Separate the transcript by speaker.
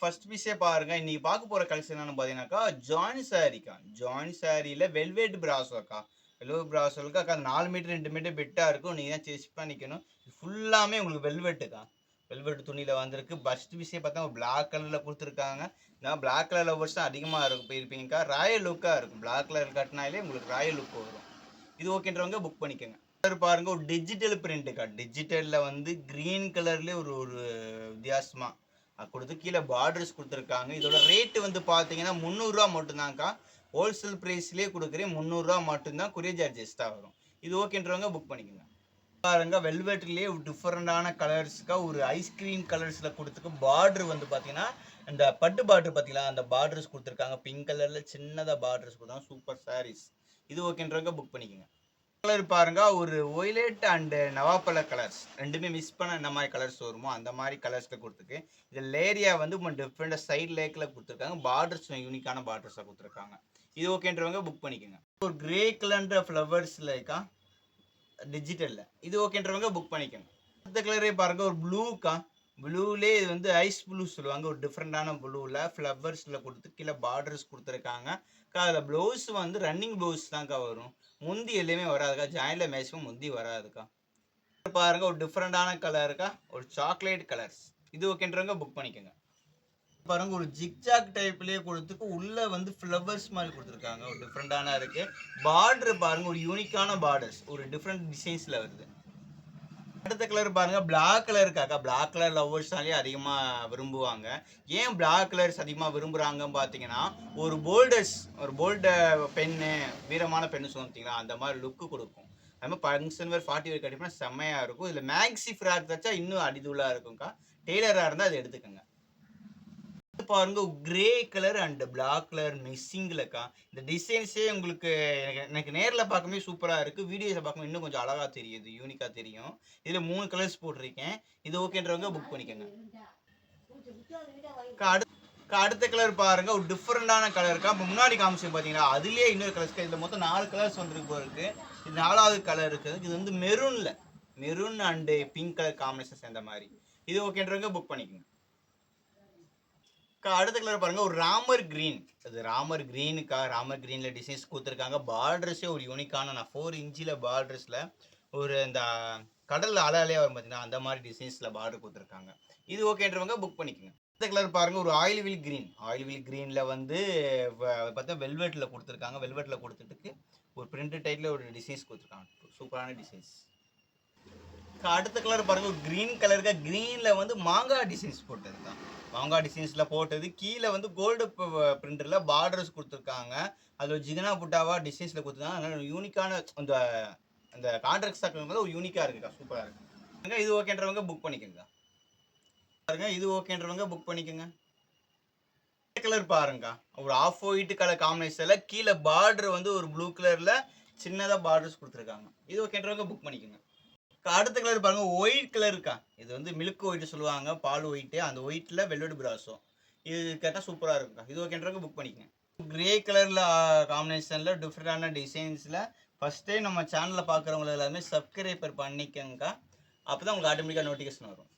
Speaker 1: First பீஸே பாருங்க. இன்னைக்கு பார்க்க போற கலெக்ஷன் என்னன்னு பார்த்தீங்கன்னாக்கா, ஜாயின் சாரீக்கா. ஜாயின் சாரீல வெல்வெட் பிராசோக்கா. வெல்வெட் பிராசோலுக்கு அக்கா 4 மீட்டர் 2 மீட்டர் பிட்டா இருக்கும். நீங்க தான் செக் பண்ணிக்கணும். ஃபுல்லாமே உங்களுக்கு வெல்வெட்டுக்கா. வெல்வெட் துணியில வந்திருக்கு. ஃபர்ஸ்ட் பீஸே பார்த்தா ஒரு பிளாக் கலர்ல குடுத்துருக்காங்க. நான் பிளாக் கலர் லவர்ஸ் தான் அதிகமா இருக்கும் போயிருப்பீங்கக்கா. ராயல் லுக்கா இருக்கும். பிளாக் கலர் கட்டினாலே உங்களுக்கு ராயல் லுக் வரும். இது ஓகேன்றவங்க புக் பண்ணிக்கோங்க. கலர் பாருங்க ஒரு டிஜிட்டல் பிரிண்ட்டுக்கா. டிஜிட்டல்ல வந்து கிரீன் கலர்லயே ஒரு ஒரு வித்தியாசமா கொடுத்து கீழே பார்டர்ஸ் கொடுத்துருக்காங்க. இதோட ரேட்டு வந்து பார்த்தீங்கன்னா 300 மட்டும்தான்க்கா. ஹோல்சேல் ப்ரைஸ்லேயே கொடுக்குறேன். 300 மட்டும்தான். கொரியர் சார்ஜ் எக்ஸ்ட்ரா வரும். இது ஓகேன்றவங்க புக் பண்ணிக்கோங்க. பாருங்க வெல்வெட்லேயே டிஃப்ரெண்டான கலர்ஸ்க்கா ஒரு ஐஸ்கிரீம் கலர்ஸில் கொடுத்துருக்கு. பார்டர் வந்து பார்த்தீங்கன்னா இந்த பட்டு பார்டர் பார்த்தீங்களா, அந்த பார்டர்ஸ் கொடுத்துருக்காங்க. பிங்க் கலரில் சின்னதாக பார்டர்ஸ் கொடுத்தாங்க. சூப்பர் சாரீஸ். இது ஓகேன்றவங்க புக் பண்ணிக்கோங்க. கலர் பாருங்க ஒரு ஒய்லெட் அண்ட் நவாப்பழ கலர்ஸ் ரெண்டுமே மிஸ் பண்ண என்ன மாதிரி கலர்ஸ் வருமோ அந்த மாதிரி கலர்ஸ்ல கொடுத்துருக்கு. இது லேரியா வந்து டிஃப்ரெண்டா சைட் லேக்ல கொடுத்துருக்காங்க. பார்டர்ஸ் யூனிக்கான பார்டர்ஸா கொடுத்துருக்காங்க. இது ஓகேன்றவங்க புக் பண்ணிக்கோங்க. ஒரு கிரே கலர் ஃப்ளவர்ஸ்லக்கா டிஜிட்டல்ல இது ஓகேன்றவங்க புக் பண்ணிக்கோங்க. அடுத்த கலரே பாருங்க ஒரு ப்ளூக்கா. ப்ளூலே இது வந்து ஐஸ் ப்ளூ சொல்லுவாங்க. ஒரு டிஃப்ரெண்டான ப்ளூவில் ஃப்ளவர்ஸில் கொடுத்து கீழே பார்டர்ஸ் கொடுத்துருக்காங்க. அதில் ப்ளவுஸ் வந்து ரன்னிங் ப்ளவுஸ் தான்க்கா வரும். முந்தி எதுவுமே வராதுக்கா. ஜாயின்ல மேக்ஸிமம் முந்தி வராதுக்கா. பாருங்க ஒரு டிஃப்ரெண்டான கலருக்கா ஒரு சாக்லேட் கலர்ஸ். இது ஓகேன்றவங்க புக் பண்ணிக்கோங்க. பாருங்க ஒரு ஜிக்ஜாக் டைப்லேயே கொடுத்துக்கு உள்ள வந்து ஃப்ளவர்ஸ் மாதிரி கொடுத்துருக்காங்க. ஒரு டிஃப்ரெண்டான இருக்கு. பார்டர் பாருங்க ஒரு யூனிக்கான பார்டர்ஸ் ஒரு டிஃப்ரெண்ட் டிசைன்ஸ்ல வருது. அடுத்த கலர் பாருங்க பிளாக் கலர் இருக்காக்கா. பிளாக் கலர் லவ்வர்ஸ்னாலே அதிகமாக விரும்புவாங்க. ஏன் பிளாக் கலர்ஸ் அதிகமாக விரும்புகிறாங்கன்னு பார்த்தீங்கன்னா ஒரு போல்ட பெண்ணு வீரமான பெண்ணு சொல்லிட்டீங்களா அந்த மாதிரி லுக்கு கொடுக்கும். அது மாதிரி ஃபங்க்ஷன் வேர் 40 வேர் கட்டிப்பா செம்மையாக இருக்கும். இதில் மேக்ஸி ஃப்ராக் தச்சா இன்னும் அடிதுளாக இருக்கும்க்கா. டெய்லராக இருந்தால் அதை எடுத்துக்கோங்க. பாருங்க grey colour and black colour மிக்சிங்லக்கா. இந்த டிசைன்ஸே உங்களுக்கு எனக்கு நேரில் பார்க்கும்போது சூப்பராக இருக்குது. வீடியோஸை பார்க்கும்போது இன்னும் கொஞ்சம் அழகாக தெரியுது, யூனிக்காக தெரியும். இதில் 3 கலர்ஸ் போட்டிருக்கேன். இது ஓகேன்றவங்க புக் பண்ணிக்கோங்க. அடுத்த கலர் பாருங்க ஒரு டிஃப்ரெண்டான கலருக்கா. இப்போ முன்னாடி காமிச்சு பார்த்தீங்கன்னா அதுலேயே இன்னொரு கலர்ஸ்க்கு இதில் மொத்தம் 4 கலர்ஸ் வந்துருக்கு இருக்கு. இது 4வது கலர் இருக்குது. இது வந்து maroon and pink colour combination சேர்ந்த மாதிரி. இது ஓகேன்றவங்க புக் பண்ணிக்கோங்க. அடுத்த கலர் பாருங்க ஒரு ராமர் கிரீன். அது ராமர் கிரீனுக்கா. ராமர் கிரீன்ல டிசைன்ஸ் கொடுத்துருக்காங்க. பார்டர்ஸே ஒரு யூனிக்கான 4 இன்ச்சில் பார்டர்ஸ்ல ஒரு இந்த கடல் அலையா வரும் பார்த்தீங்கன்னா அந்த மாதிரி டிசைன்ஸ்ல பார்டர் கொடுத்துருக்காங்க. இது ஓகேன்றவங்க புக் பண்ணிக்கோங்க. அடுத்த கலர் பாருங்க ஒரு ஆயில் வீல் கிரீன்ல வந்து பார்த்தா வெல்வெட்ல கொடுத்துருக்காங்க. வெல்வெட்ல கொடுத்துட்டு ஒரு பிரிண்ட் டைப்ல ஒரு டிசைன்ஸ் கொடுத்துருக்காங்க. சூப்பரான டிசைன்ஸ். அடுத்த கலர் பாருங்க ஒரு கிரீன் கலருக்கு. கிரீன்ல வந்து மாங்காய் டிசைன்ஸ் போட்டிருக்காங்க. மாங்காய் டிசைன்ஸில் போட்டது கீழே வந்து கோல்டு பிரிண்டரில் பார்டர்ஸ் கொடுத்துருக்காங்க. அதில் ஜிகனா புட்டாவா டிசைன்ஸில் கொடுத்துருக்காங்க. அதனால யூனிக்கான அந்த அந்த கான்ட்ராக்ட்ஸ் ஒரு யூனிக்காக இருக்குக்கா. சூப்பராக இருக்கு. இது ஓகேன்றவங்க புக் பண்ணிக்கோங்க. பாருங்க இது ஓகேன்றவங்க புக் பண்ணிக்கோங்க. கலர் பாருங்க ஒரு ஆஃப் ஒயிட் கலர் காம்பினேஷன்ல கீழே பார்டர் வந்து ஒரு ப்ளூ கலர்ல சின்னதாக பார்டர்ஸ் கொடுத்துருக்காங்க. இது ஓகேன்றவங்க புக் பண்ணிக்கோங்க. அடுத்த கலர் பாருங்க ஒயிட் கலருக்கா. இது வந்து மில்க் ஒயிட் சொல்லுவாங்க, பால் ஒயிட்டு. அந்த ஒயிட்ல வெல்வெட் பிராசோ இது கேட்டால் சூப்பராக இருக்குக்கா. இது ஓகேன்றவங்க புக் பண்ணிக்கங்க. கிரே கலர்ல காம்பினேஷன்ல டிஃப்ரெண்டான டிசைன்ஸ்ல ஃபர்ஸ்ட் டைம் நம்ம சேனலில் பார்க்குறவங்க எல்லாருமே சப்ஸ்கிரைபர் பண்ணிக்கங்கக்கா. அப்போ தான் உங்களுக்கு ஆட்டோமேட்டிக்காக நோட்டிஃபிகேஷன் வரும்.